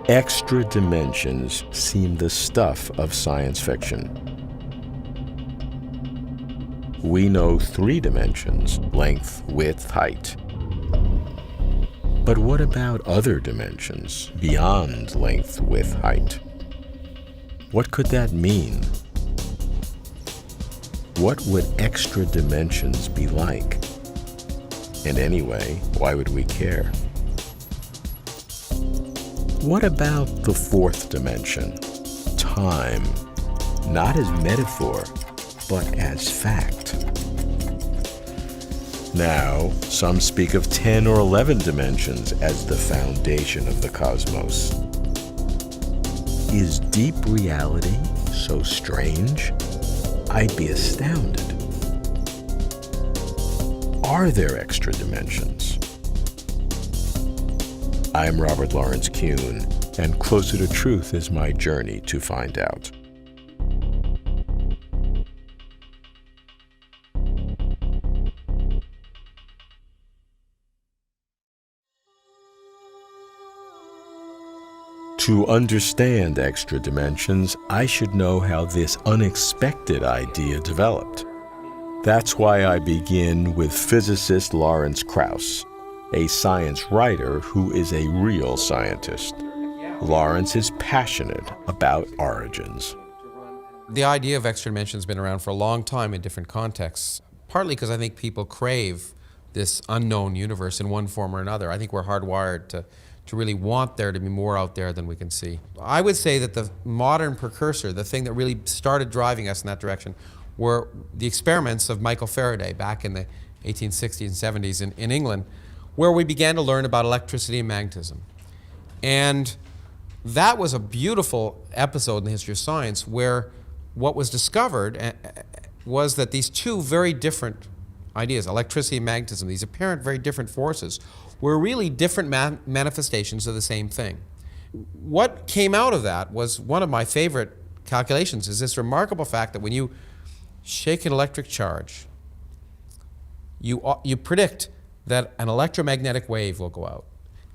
Extra dimensions seem the stuff of science fiction. We know 3 dimensions: length, width, height. But what about other dimensions beyond length, width, height? What could that mean? What would extra dimensions be like? And anyway, why would we care? What about the 4th dimension? Time, not as metaphor, but as fact. Now, some speak of 10 or 11 dimensions as the foundation of the cosmos. Is deep reality so strange? I'd be astounded. Are there extra dimensions? I'm Robert Lawrence Kuhn, and Closer to Truth is my journey to find out. To understand extra dimensions, I should know how this unexpected idea developed. That's why I begin with physicist Lawrence Krauss, a science writer who is a real scientist. Lawrence is passionate about origins. The idea of extra dimensions has been around for a long time in different contexts, partly because I think people crave this unknown universe in one form or another. I think we're hardwired to really want there to be more out there than we can see. I would say that the modern precursor, the thing that really started driving us in that direction, were the experiments of Michael Faraday back in the 1860s and 70s in England, where we began to learn about electricity and magnetism. And that was a beautiful episode in the history of science where what was discovered was that these 2 very different ideas, electricity and magnetism, these apparent very different forces, were really different manifestations of the same thing. What came out of that was one of my favorite calculations, is this remarkable fact that when you shake an electric charge, you predict that an electromagnetic wave will go out.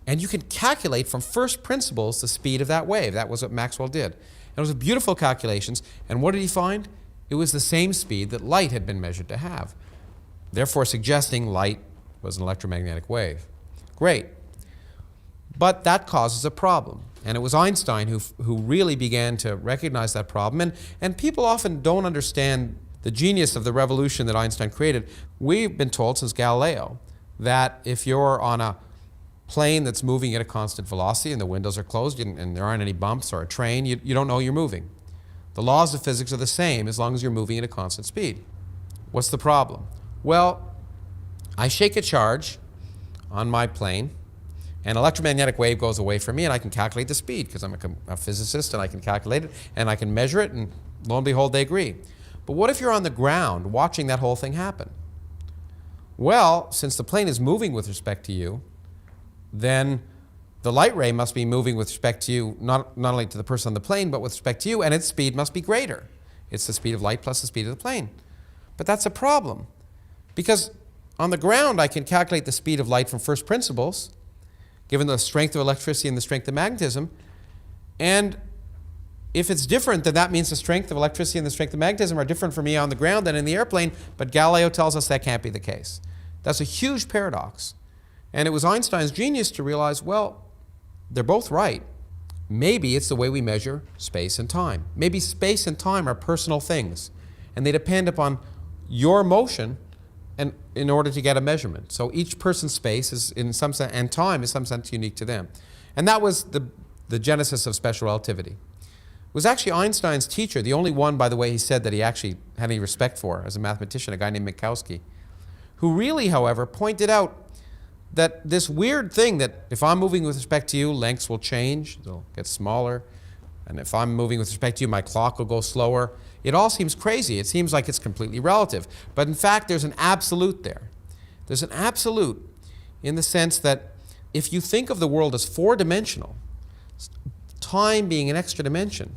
And you can calculate from first principles the speed of that wave. That was what Maxwell did. And it was beautiful calculations. And what did he find? It was the same speed that light had been measured to have, therefore suggesting light was an electromagnetic wave. Great. But that causes a problem. And it was Einstein who really began to recognize that problem. And people often don't understand the genius of the revolution that Einstein created. We've been told since Galileo that if you're on a plane that's moving at a constant velocity and the windows are closed and there aren't any bumps, or a train, you don't know you're moving. The laws of physics are the same as long as you're moving at a constant speed. What's the problem? Well, I shake a charge on my plane, an electromagnetic wave goes away from me, and I can calculate the speed because I'm a physicist and I can calculate it and I can measure it, and lo and behold, they agree. But what if you're on the ground watching that whole thing happen? Well, since the plane is moving with respect to you, then the light ray must be moving with respect to you, not only to the person on the plane, but with respect to you, and its speed must be greater. It's the speed of light plus the speed of the plane. But that's a problem, because on the ground, I can calculate the speed of light from first principles, given the strength of electricity and the strength of magnetism. And if it's different, then that means the strength of electricity and the strength of magnetism are different for me on the ground than in the airplane. But Galileo tells us that can't be the case. That's a huge paradox. And it was Einstein's genius to realize, well, they're both right. Maybe it's the way we measure space and time. Maybe space and time are personal things, and they depend upon your motion and in order to get a measurement. So each person's space is in some sense, and time is in some sense unique to them. And that was the genesis of special relativity. It was actually Einstein's teacher, the only one, by the way, he said that he actually had any respect for as a mathematician, a guy named Minkowski, who really, however, pointed out that this weird thing that if I'm moving with respect to you, lengths will change, they'll get smaller, and if I'm moving with respect to you, my clock will go slower. It all seems crazy. It seems like it's completely relative. But in fact, there's an absolute there. There's an absolute in the sense that if you think of the world as 4-dimensional, time being an extra dimension,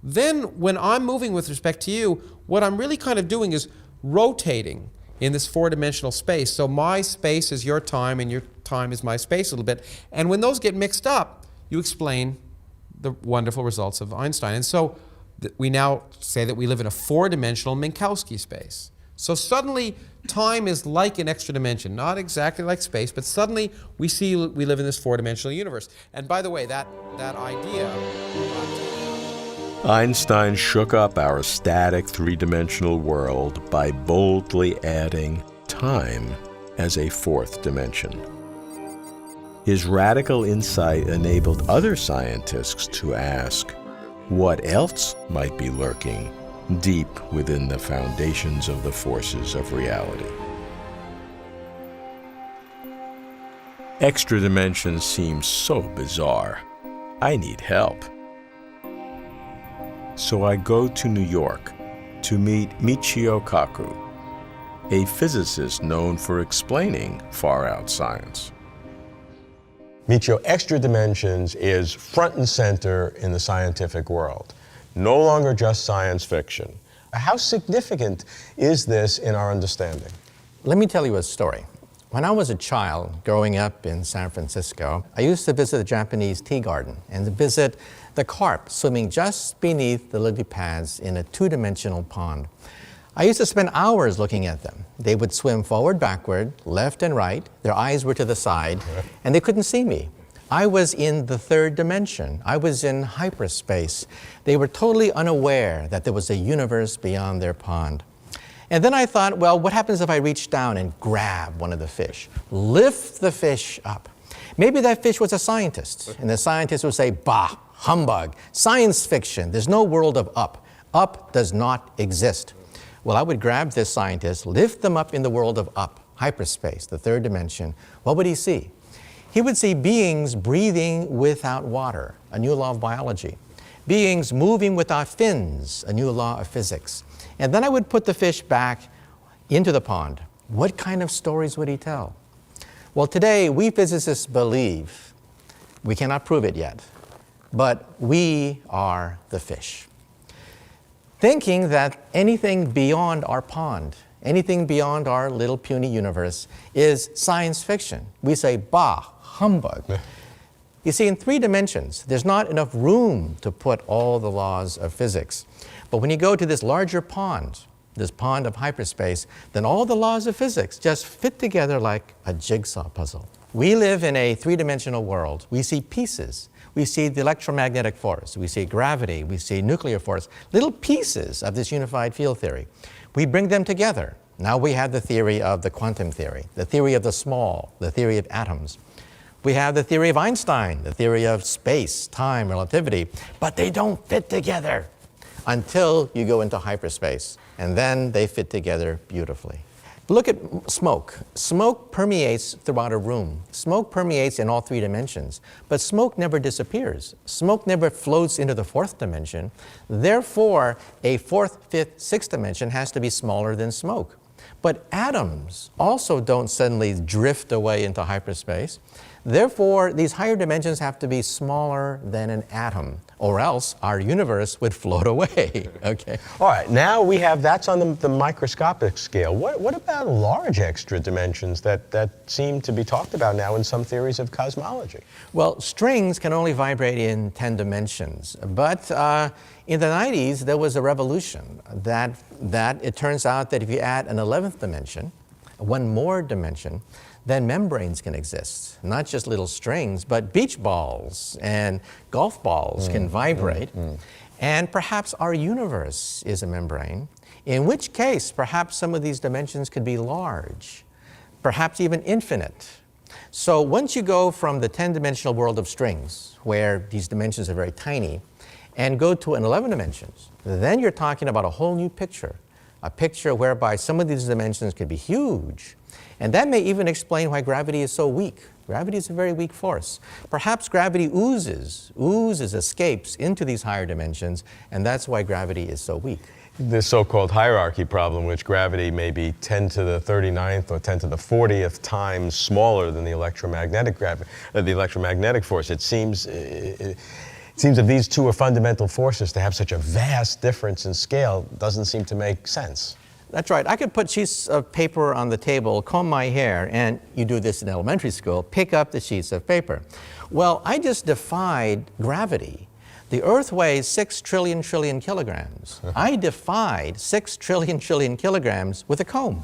then when I'm moving with respect to you, what I'm really kind of doing is rotating in this 4-dimensional space. So my space is your time and your time is my space a little bit. And when those get mixed up, you explain the wonderful results of Einstein. And so we now say that we live in a four-dimensional Minkowski space. So suddenly, time is like an extra dimension, not exactly like space, but suddenly we see we live in this four-dimensional universe. And by the way, that idea... Einstein shook up our static three-dimensional world by boldly adding time as a fourth dimension. His radical insight enabled other scientists to ask, what else might be lurking deep within the foundations of the forces of reality? Extra dimensions seem so bizarre. I need help. So I go to New York to meet Michio Kaku, a physicist known for explaining far-out science. Michio, extra dimensions is front and center in the scientific world. No longer just science fiction. How significant is this in our understanding? Let me tell you a story. When I was a child growing up in San Francisco, I used to visit the Japanese tea garden and to visit the carp swimming just beneath the lily pads in a two-dimensional pond. I used to spend hours looking at them. They would swim forward, backward, left and right. Their eyes were to the side, and they couldn't see me. I was in the third dimension. I was in hyperspace. They were totally unaware that there was a universe beyond their pond. And then I thought, well, what happens if I reach down and grab one of the fish, lift the fish up? Maybe that fish was a scientist, and the scientist would say, bah, humbug, science fiction, there's no world of up. Up does not exist. Well, I would grab this scientist, lift them up in the world of up, hyperspace, the third dimension. What would he see? He would see beings breathing without water, a new law of biology. Beings moving without fins, a new law of physics. And then I would put the fish back into the pond. What kind of stories would he tell? Well, today, we physicists believe, we cannot prove it yet, but we are the fish. Thinking that anything beyond our pond, anything beyond our little puny universe is science fiction. We say, bah, humbug. You see, in three dimensions, there's not enough room to put all the laws of physics. But when you go to this larger pond, this pond of hyperspace, then all the laws of physics just fit together like a jigsaw puzzle. We live in a three-dimensional world. We see pieces. We see the electromagnetic force. We see gravity. We see nuclear force. Little pieces of this unified field theory. We bring them together. Now we have the theory of the quantum theory, the theory of the small, the theory of atoms. We have the theory of Einstein, the theory of space, time, relativity, but they don't fit together until you go into hyperspace, and then they fit together beautifully. Look at smoke. Smoke permeates throughout a room. Smoke permeates in all three dimensions, but smoke never disappears. Smoke never floats into the fourth dimension. Therefore, a fourth, fifth, sixth dimension has to be smaller than smoke. But atoms also don't suddenly drift away into hyperspace. Therefore, these higher dimensions have to be smaller than an atom, or else our universe would float away, okay? All right, now we have, that's on the microscopic scale. What about large extra dimensions that seem to be talked about now in some theories of cosmology? Well, strings can only vibrate in 10 dimensions, but in the 90s, there was a revolution that it turns out that if you add an 11th dimension, one more dimension, then membranes can exist. Not just little strings, but beach balls and golf balls can vibrate. And perhaps our universe is a membrane, in which case perhaps some of these dimensions could be large, perhaps even infinite. So once you go from the 10-dimensional world of strings, where these dimensions are very tiny, and go to an 11 dimensions, then you're talking about a whole new picture, a picture whereby some of these dimensions could be huge. And that may even explain why gravity is so weak. Gravity is a very weak force. Perhaps gravity oozes, escapes into these higher dimensions, and that's why gravity is so weak. The so-called hierarchy problem, which gravity may be 10 to the 39th or 10 to the 40th times smaller than the electromagnetic force. It seems if these two are fundamental forces, to have such a vast difference in scale doesn't seem to make sense. That's right. I could put sheets of paper on the table, comb my hair, and you do this in elementary school, pick up the sheets of paper. Well, I just defied gravity. The Earth weighs 6 trillion kilograms. I defied 6 trillion kilograms with a comb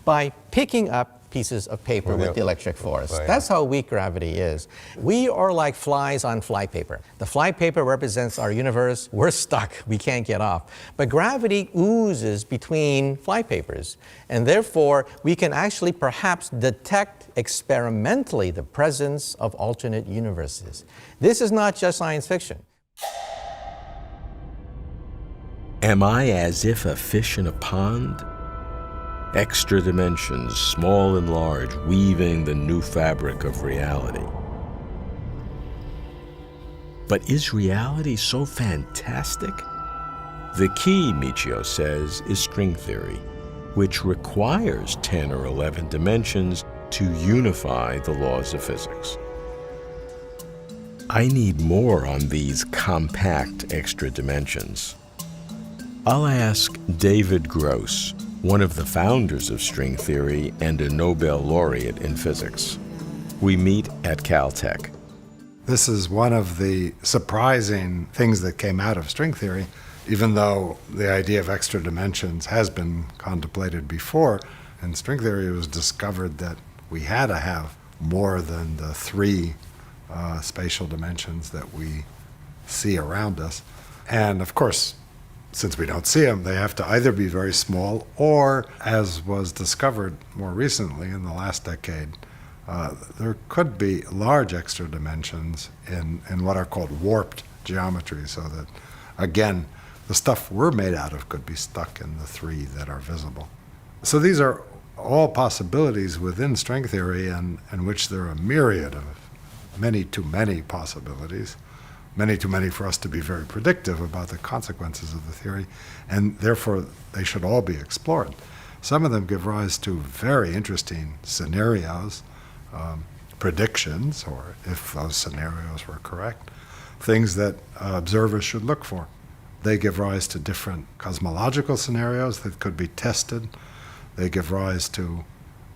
by picking up pieces of paper with the electric force. That's how weak gravity is. We are like flies on flypaper. The flypaper represents our universe. We're stuck. We can't get off. But gravity oozes between flypapers, and therefore we can actually perhaps detect experimentally the presence of alternate universes. This is not just science fiction. Am I as if a fish in a pond? Extra dimensions, small and large, weaving the new fabric of reality. But is reality so fantastic? The key, Michio says, is string theory, which requires 10 or 11 dimensions to unify the laws of physics. I need more on these compact extra dimensions. I'll ask David Gross, one of the founders of string theory and a Nobel laureate in physics. We meet at Caltech. This is one of the surprising things that came out of string theory, even though the idea of extra dimensions has been contemplated before. In string theory, it was discovered that we had to have more than the 3 spatial dimensions that we see around us. And of course, since we don't see them, they have to either be very small or, as was discovered more recently in the last decade, there could be large extra dimensions in what are called warped geometry, so that, again, the stuff we're made out of could be stuck in the 3 that are visible. So these are all possibilities within string theory, and in which there are a myriad of many too many possibilities. Many too many for us to be very predictive about the consequences of the theory, and therefore they should all be explored. Some of them give rise to very interesting scenarios, predictions, or if those scenarios were correct, things that observers should look for. They give rise to different cosmological scenarios that could be tested. They give rise to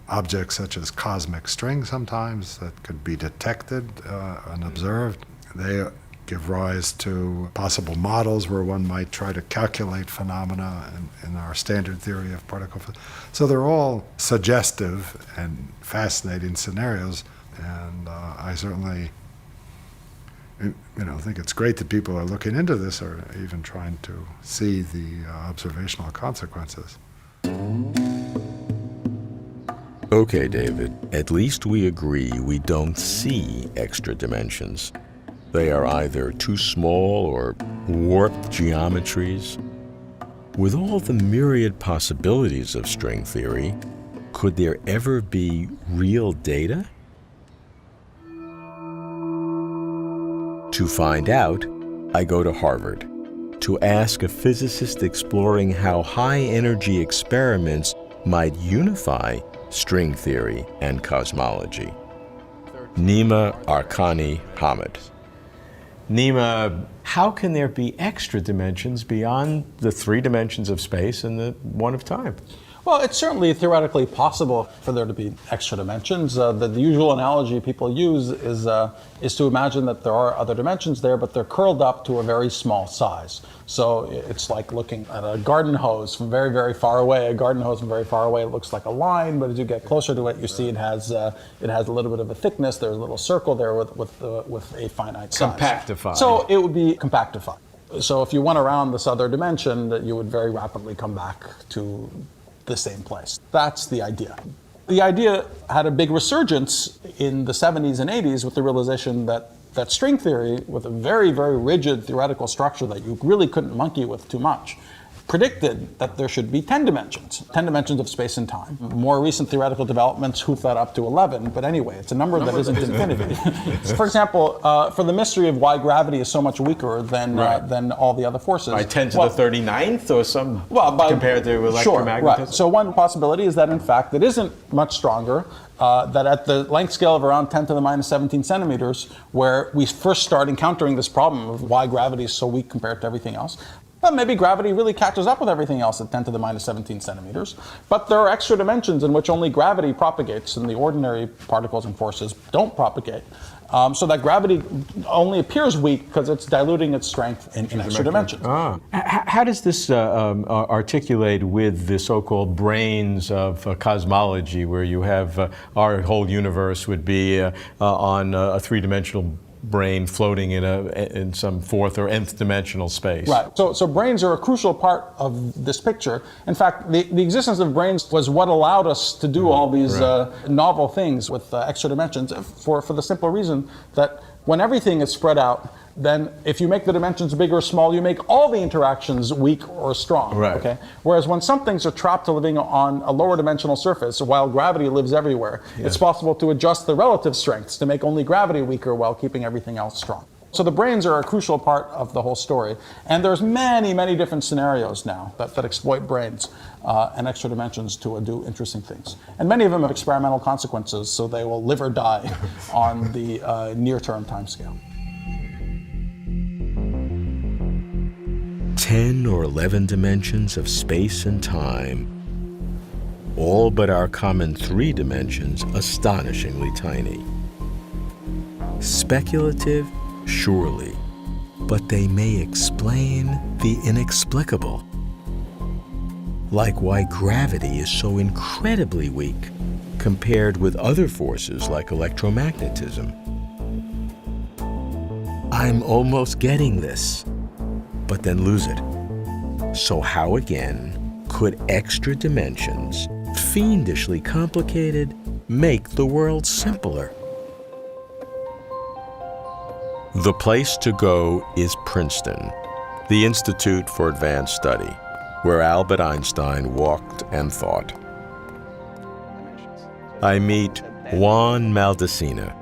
objects such as cosmic string sometimes that could be detected and observed. They give rise to possible models where one might try to calculate phenomena in our standard theory of particle physics. So they're all suggestive and fascinating scenarios, and I certainly think it's great that people are looking into this or even trying to see the observational consequences. Okay, David, at least we agree we don't see extra dimensions. They are either too small or warped geometries. With all the myriad possibilities of string theory, could there ever be real data? To find out, I go to Harvard to ask a physicist exploring how high-energy experiments might unify string theory and cosmology. Nima Arkani-Hamed. Nima, how can there be extra dimensions beyond the 3 dimensions of space and the 1 of time? Well, it's certainly theoretically possible for there to be extra dimensions. The usual analogy people use is to imagine that there are other dimensions there, but they're curled up to a very small size. So it's like looking at a garden hose from very, very far away. A garden hose from very far away looks like a line, but as you get closer to it, you see it has a little bit of a thickness. There's a little circle there with a finite size. Compactified. So it would be compactified. So if you went around this other dimension, that you would very rapidly come back to the same place. That's the idea. The idea had a big resurgence in the 70s and 80s with the realization that string theory, with a very, very rigid theoretical structure that you really couldn't monkey with too much, predicted that there should be 10 dimensions of space and time. More recent theoretical developments hoof that up to 11, but anyway, it's a number that isn't infinity. For example, for the mystery of why gravity is so much weaker than all the other forces. By 10 to the 39th or some, compared to electromagnetism? Sure, right. So one possibility is that in fact it isn't much stronger, that at the length scale of around 10 to the minus 17 centimeters, where we first start encountering this problem of why gravity is so weak compared to everything else, Well, maybe gravity really catches up with everything else at 10 to the minus 17 centimeters. But there are extra dimensions in which only gravity propagates, and the ordinary particles and forces don't propagate. So that gravity only appears weak because it's diluting its strength in extra dimensions. How does this articulate with the so-called brains of cosmology, where you have our whole universe would be on a three-dimensional brain floating in some fourth or nth dimensional space? Right. So brains are a crucial part of this picture. In fact, the existence of brains was what allowed us to do all these novel things with extra dimensions for the simple reason that when everything is spread out, then if you make the dimensions big or small, you make all the interactions weak or strong. Right. Okay? Whereas when some things are trapped to living on a lower dimensional surface, while gravity lives everywhere, it's possible to adjust the relative strengths to make only gravity weaker while keeping everything else strong. So the brains are a crucial part of the whole story. And there's many, many different scenarios now that exploit brains and extra dimensions to do interesting things. And many of them have experimental consequences, so they will live or die on the near-term timescale. 10 or 11 dimensions of space and time, all but our common 3 dimensions astonishingly tiny. Speculative, surely, but they may explain the inexplicable. Like why gravity is so incredibly weak compared with other forces like electromagnetism. I'm almost getting this, but then lose it. So how again could extra dimensions, fiendishly complicated, make the world simpler? The place to go is Princeton, the Institute for Advanced Study, where Albert Einstein walked and thought. I meet Juan Maldacena,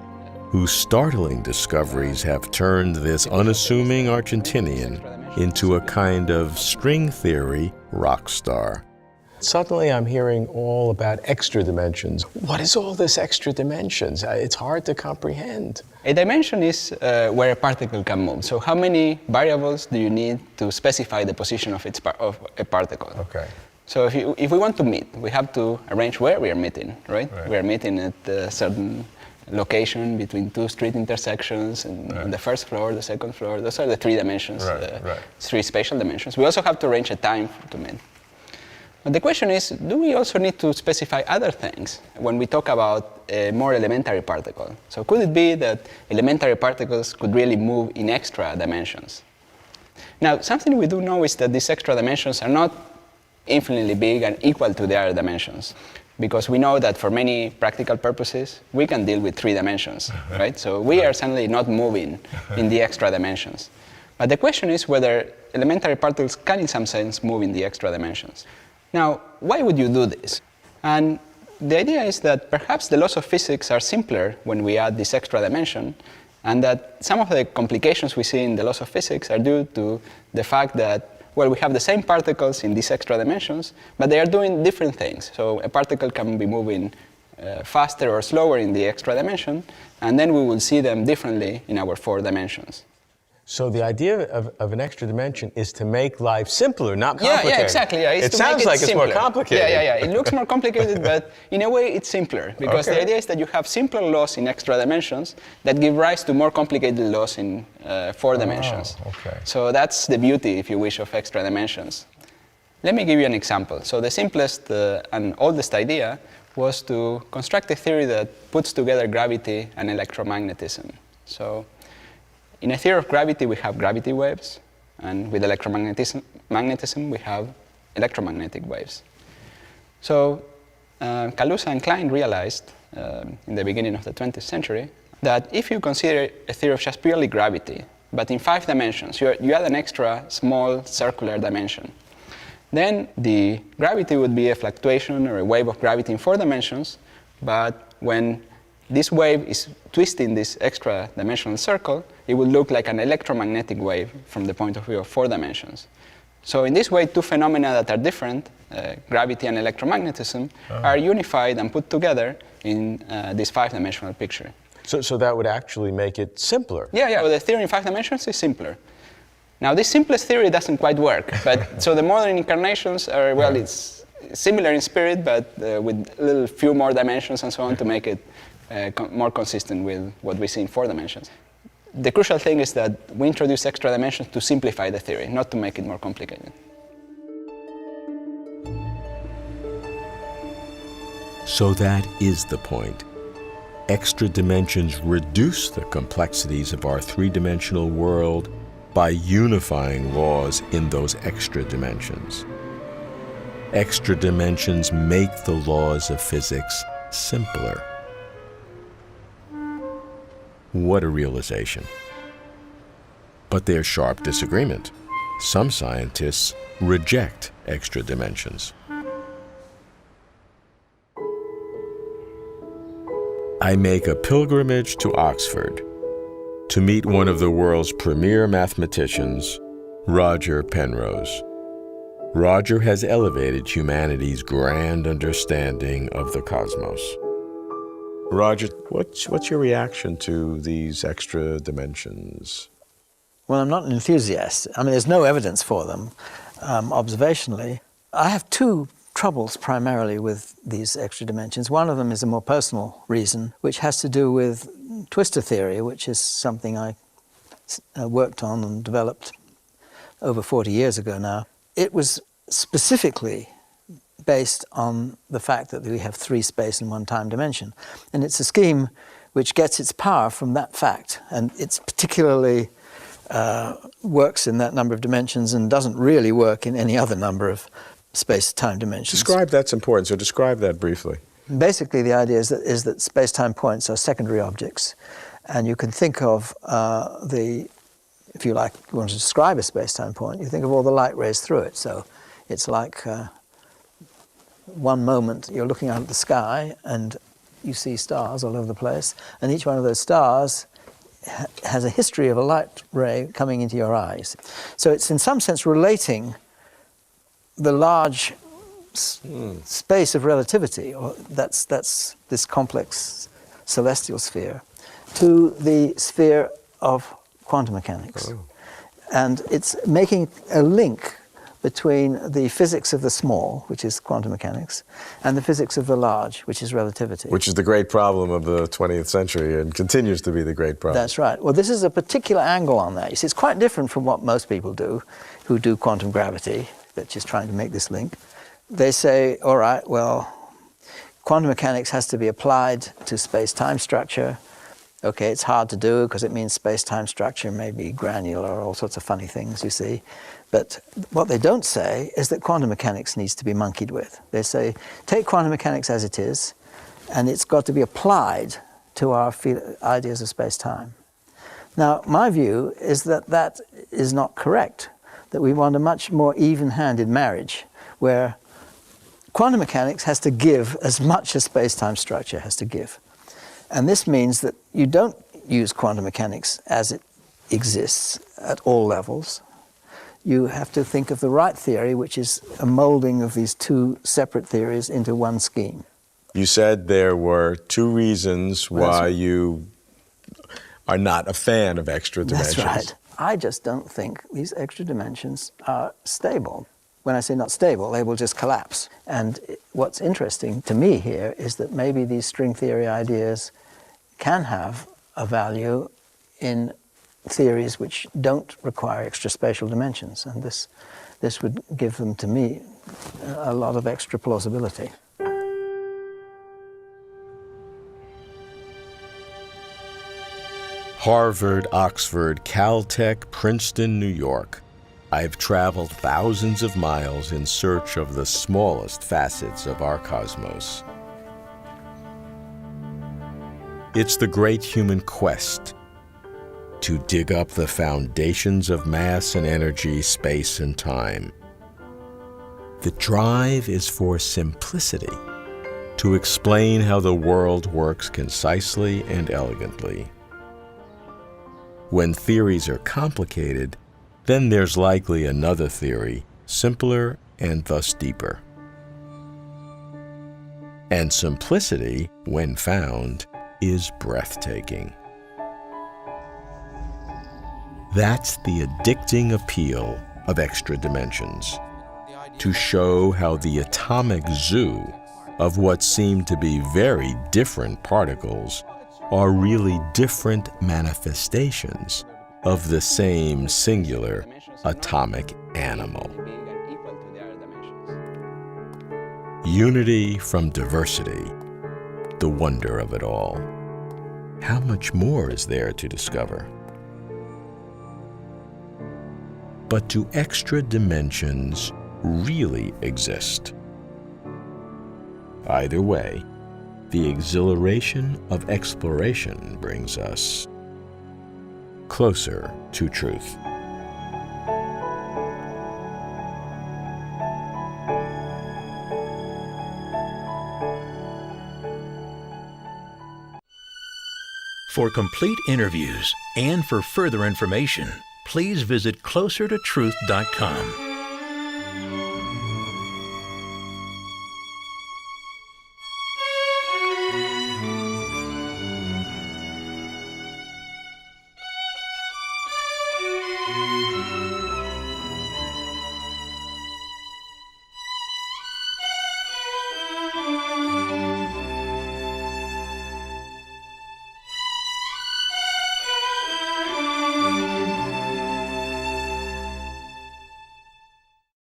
whose startling discoveries have turned this unassuming Argentinian into a kind of string theory rock star. Suddenly I'm hearing all about extra dimensions. What is all this extra dimensions? It's hard to comprehend. A dimension is where a particle can move. So how many variables do you need to specify the position of a particle? Okay. So if we want to meet, we have to arrange where we are meeting, right? We are meeting at a certain location between 2 street intersections, and on the first floor, the second floor. Those are the 3 dimensions, 3 spatial dimensions. We also have to arrange a time to meet. But the question is, do we also need to specify other things when we talk about a more elementary particle? So could it be that elementary particles could really move in extra dimensions? Now, something we do know is that these extra dimensions are not infinitely big and equal to the other dimensions, because we know that for many practical purposes, we can deal with 3 dimensions, right? So we are certainly not moving in the extra dimensions. But the question is whether elementary particles can, in some sense, move in the extra dimensions. Now, why would you do this? And the idea is that perhaps the laws of physics are simpler when we add this extra dimension, and that some of the complications we see in the laws of physics are due to the fact that, well, we have the same particles in these extra dimensions, but they are doing different things. So a particle can be moving faster or slower in the extra dimension, and then we will see them differently in our 4 dimensions. So the idea of an extra dimension is to make life simpler, not complicated. Yeah, exactly. Yeah. It sounds like it's more complicated. Yeah. It looks more complicated, but in a way it's simpler, because the idea is that you have simpler laws in extra dimensions that give rise to more complicated laws in 4 dimensions. So that's the beauty, if you wish, of extra dimensions. Let me give you an example. So the simplest and oldest idea was to construct a theory that puts together gravity and electromagnetism. So in a theory of gravity, we have gravity waves, and with electromagnetism, we have electromagnetic waves. So Kaluza and Klein realized in the beginning of the 20th century that if you consider a theory of just purely gravity, but in 5 dimensions, you add an extra small circular dimension, then the gravity would be a fluctuation or a wave of gravity in 4 dimensions, but when this wave is twisting this extra dimensional circle, it will look like an electromagnetic wave from the point of view of 4 dimensions. So in this way, 2 phenomena that are different, gravity and electromagnetism, are unified and put together in this 5-dimensional picture. So that would actually make it simpler. Yeah. So the theory in 5 dimensions is simpler. Now, this simplest theory doesn't quite work, but so the modern incarnations are, well, it's similar in spirit, but with a little few more dimensions and so on to make it more consistent with what we see in 4 dimensions. The crucial thing is that we introduce extra dimensions to simplify the theory, not to make it more complicated. So that is the point. Extra dimensions reduce the complexities of our 3-dimensional world by unifying laws in those extra dimensions. Extra dimensions make the laws of physics simpler. What a realization. But there's sharp disagreement. Some scientists reject extra dimensions. I make a pilgrimage to Oxford to meet one of the world's premier mathematicians, Roger Penrose. Roger has elevated humanity's grand understanding of the cosmos. Roger, what's your reaction to these extra dimensions? Well, I'm not an enthusiast. I mean, there's no evidence for them observationally. I have 2 troubles primarily with these extra dimensions. One of them is a more personal reason, which has to do with twistor theory, which is something I worked on and developed over 40 years ago now. It was specifically based on the fact that we have 3 space and 1 time dimension. And it's a scheme which gets its power from that fact. And it's particularly works in that number of dimensions and doesn't really work in any other number of space-time dimensions. That's important, so describe that briefly. Basically, the idea is that space-time points are secondary objects. And you can think of if you like, you want to describe a space-time point, you think of all the light rays through it. So it's like one moment you're looking out at the sky and you see stars all over the place, and each one of those stars has a history of a light ray coming into your eyes. So it's in some sense relating the large space of relativity, or that's this complex celestial sphere, to the sphere of quantum mechanics. Oh. And it's making a link between the physics of the small, which is quantum mechanics, and the physics of the large, which is relativity. Which is the great problem of the 20th century and continues to be the great problem. That's right. Well, this is a particular angle on that. You see, it's quite different from what most people do who do quantum gravity, that's just trying to make this link. They say, all right, well, quantum mechanics has to be applied to space-time structure. Okay, it's hard to do because it means space-time structure may be granular, all sorts of funny things, you see. But what they don't say is that quantum mechanics needs to be monkeyed with. They say, take quantum mechanics as it is, and it's got to be applied to our ideas of space-time. Now, my view is that that is not correct, that we want a much more even-handed marriage, where quantum mechanics has to give as much as space-time structure has to give. And this means that you don't use quantum mechanics as it exists at all levels. You have to think of the right theory, which is a molding of these 2 separate theories into one scheme. You said there were 2 reasons why you are not a fan of extra dimensions. That's right. I just don't think these extra dimensions are stable. When I say not stable, they will just collapse. And what's interesting to me here is that maybe these string theory ideas can have a value in theories which don't require extra spatial dimensions. And this would give them, to me, a lot of extra plausibility. Harvard, Oxford, Caltech, Princeton, New York. I've traveled thousands of miles in search of the smallest facets of our cosmos. It's the great human quest to dig up the foundations of mass and energy, space and time. The drive is for simplicity, to explain how the world works concisely and elegantly. When theories are complicated, then there's likely another theory, simpler and thus deeper. And simplicity, when found, is breathtaking. That's the addicting appeal of extra dimensions, to show how the atomic zoo of what seem to be very different particles are really different manifestations of the same singular atomic animal. Unity from diversity, the wonder of it all. How much more is there to discover? But do extra dimensions really exist? Either way, the exhilaration of exploration brings us closer to truth. For complete interviews and for further information, please visit closertotruth.com.